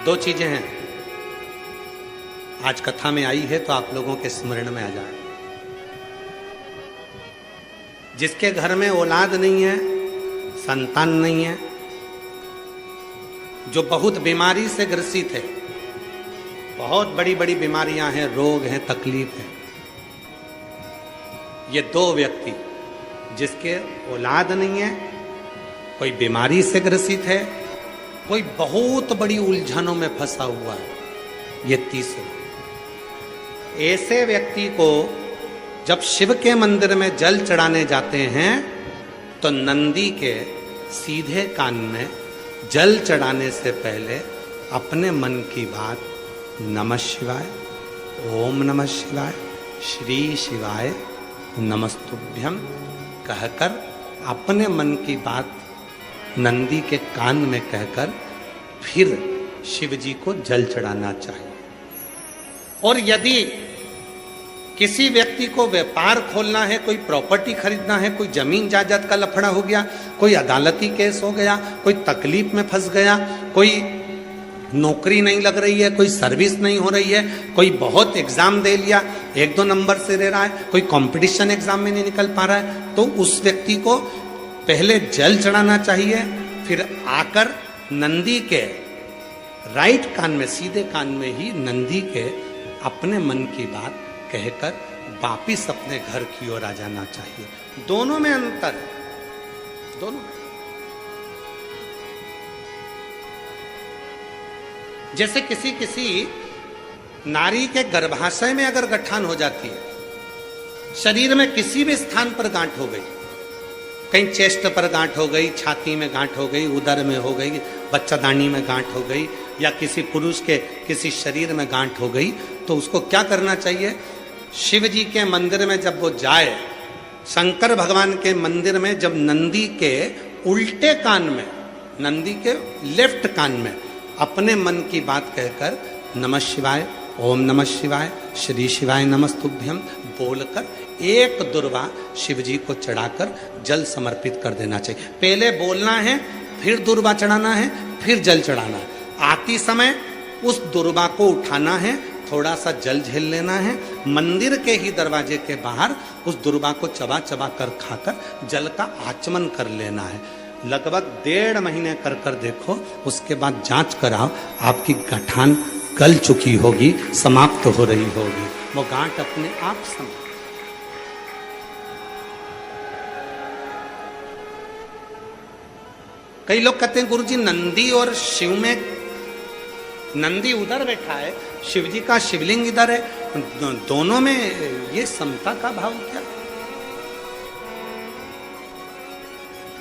दो चीजें हैं, आज कथा में आई है तो आप लोगों के स्मरण में आ जाए। जिसके घर में औलाद नहीं है, संतान नहीं है, जो बहुत बीमारी से ग्रसित है, बहुत बड़ी बड़ी बीमारियां हैं, रोग हैं, तकलीफ है, ये दो व्यक्ति जिसके औलाद नहीं है, कोई बीमारी से ग्रसित है, कोई बहुत बड़ी उलझनों में फंसा हुआ है, ये तीसरा। ऐसे व्यक्ति को जब शिव के मंदिर में जल चढ़ाने जाते हैं तो नंदी के सीधे कान में जल चढ़ाने से पहले अपने मन की बात नमः शिवाय, ओम नमः शिवाय, श्री शिवाय नमस्तुभ्यम कहकर अपने मन की बात नंदी के कान में कहकर फिर शिव जी को जल चढ़ाना चाहिए। और यदि किसी व्यक्ति को व्यापार खोलना है, कोई प्रॉपर्टी खरीदना है, कोई जमीन जायदाद का लफड़ा हो गया, कोई अदालती केस हो गया, कोई तकलीफ में फंस गया, कोई नौकरी नहीं लग रही है, कोई सर्विस नहीं हो रही है, कोई बहुत एग्जाम दे लिया, 1-2 नंबर से दे रहा है, कोई कंपटीशन एग्जाम में नहीं निकल पा रहा है, तो उस व्यक्ति को पहले जल चढ़ाना चाहिए, फिर आकर नंदी के राइट कान में, सीधे कान में ही नंदी के अपने मन की बात कहकर वापिस अपने घर की ओर आ जाना चाहिए। दोनों में अंतर है, दोनों। जैसे किसी नारी के गर्भाशय में अगर गठान हो जाती है, शरीर में किसी भी स्थान पर गांठ हो गई, कहीं चेस्ट पर गांठ हो गई, छाती में गांठ हो गई, उदर में हो गई, बच्चादानी में गांठ हो गई, या किसी पुरुष के किसी शरीर में गांठ हो गई, तो उसको क्या करना चाहिए? शिव जी के मंदिर में जब वो जाए, शंकर भगवान के मंदिर में जब नंदी के उल्टे कान में, नंदी के लेफ्ट कान में अपने मन की बात कहकर नमः शिवाय, ओम नमः शिवाय, श्री शिवाय नमस्तुभ्यम बोलकर एक दुर्वा शिव जी को चढ़ाकर जल समर्पित कर देना चाहिए। पहले बोलना है, फिर दुर्वा चढ़ाना है, फिर जल चढ़ाना है। आती समय उस दुर्वा को उठाना है, थोड़ा सा जल झेल लेना है, मंदिर के ही दरवाजे के बाहर उस दुर्वा को चबा चबा कर खाकर जल का आचमन कर लेना है। लगभग 1.5 महीने कर कर देखो, उसके बाद जांच कराओ, आपकी गठान गल चुकी होगी, समाप्त हो रही होगी, वो गांठ अपने आप समाप्त। कई लोग कहते हैं गुरुजी नंदी और शिव में, नंदी उधर बैठा है, शिव जी का शिवलिंग इधर है, दोनों में ये समता का भाव क्या?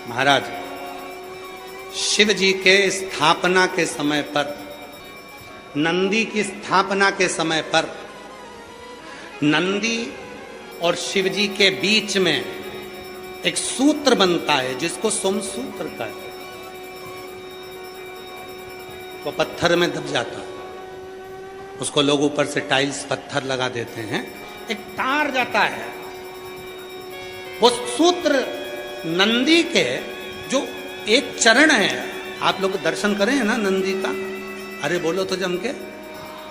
महाराज, शिव जी के स्थापना के समय पर, नंदी की स्थापना के समय पर नंदी और शिव जी के बीच में एक सूत्र बनता है जिसको सोमसूत्र कहते हैं। वो पत्थर में दब जाता है, उसको लोग ऊपर से टाइल्स पत्थर लगा देते हैं, एक तार जाता है। वो सूत्र नंदी के जो एक चरण है, आप लोग दर्शन करें ना नंदी का, अरे बोलो तो जम के,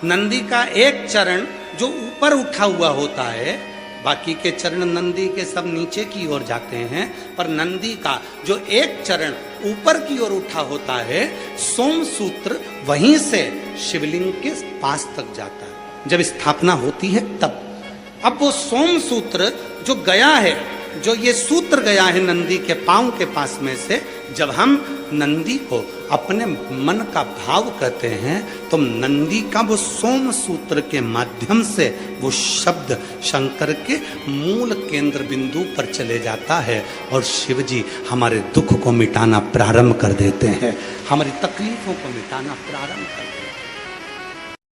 नंदी का एक चरण जो ऊपर उठा हुआ होता है, बाकी के चरण नंदी के सब नीचे की ओर जाते हैं, पर नंदी का जो एक चरण ऊपर की ओर उठा होता है, सोमसूत्र वहीं से शिवलिंग के पास तक जाता है जब स्थापना होती है तब। अब वो सोमसूत्र जो गया है, जो ये सूत्र गया है नंदी के पांव के पास में से, जब हम नंदी को अपने मन का भाव कहते हैं तो नंदी का वो सोम सूत्र के माध्यम से वो शब्द शंकर के मूल केंद्र बिंदु पर चले जाता है और शिव जी हमारे दुख को मिटाना प्रारंभ कर देते हैं, हमारी तकलीफों को मिटाना प्रारंभ कर देते हैं।